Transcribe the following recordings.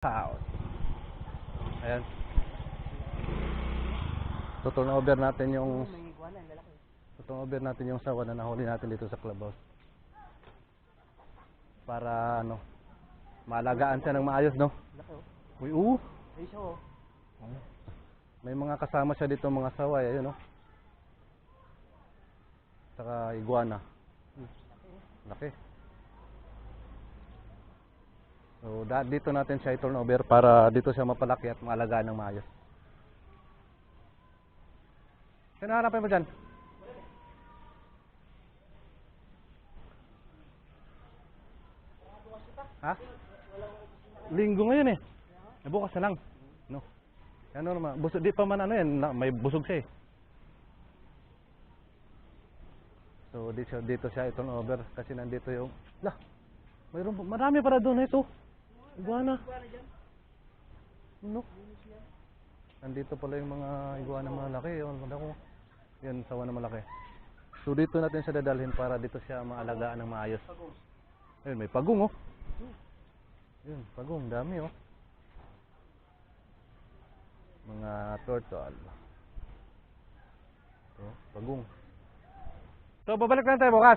Out. Ayan. Tuturn-over natin yung sawa na nahuli natin dito sa clubhouse. Para ano, maalagaan siya ng maayos, no? Uy, may mga kasama siya dito, mga saway, ayun, no? Saka iguana. Laki. So, dito natin siya i-turn over para dito siya mapalaki at maalagaan ng maayos. Sino hanapin mo dyan? Ha? Linggo ngayon eh. Bukas na lang. No. Ano naman, busog, di pa man ano yan, may busog siya eh. So, dito siya i-turn over kasi nandito yung, marami para doon ito. Iguana. Ano? Nandito pala yung mga iguana malaki. Yan, sawa na malaki. So dito natin siya dadalhin para dito siya maalagaan ng maayos. Ayun, may pagong oh. Yun, pagong, dami oh. Mga turtle. Ito, pagong. So babalik lang tayo bukas.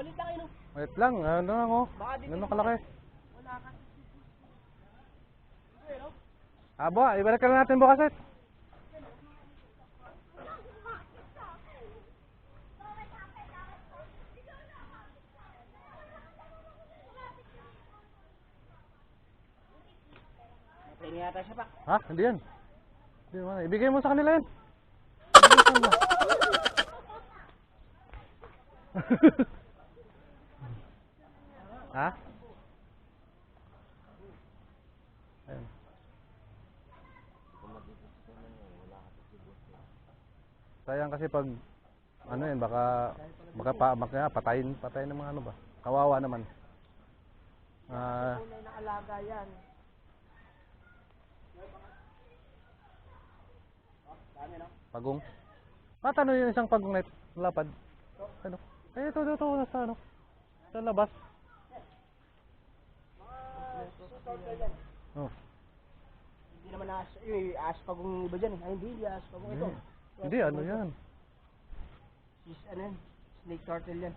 Balit lang yun. Wait lang, ano lang oh. Ano kalaki? Wala ka. Abo, ibalik lang natin bukas eh. Napahingi yata siya pa. Ha? Hindi yan. Hindi naman. Ibigay mo sa kanila yan. Ha? Ayun. Sayang kasi pag ano yan, baka patayin ng mga ano ba. Kawawa naman. Tunay na alaga yan. Pagong. Matano yung isang pagong na lapad? Ano? Ay, ito, nasa ano? Sa labas. Oh. Hindi naman pagong iba dyan eh. Ay, hindi pagong ito. Hindi, ano yan? Ano yan? Snake turtle yan.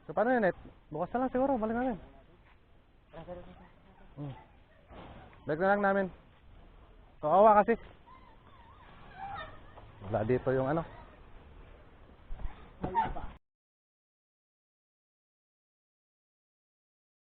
So, paano yun, Net? Bukas na lang siguro, balik namin. Balik na lang namin. Kawawa kasi. Wala dito yung ano.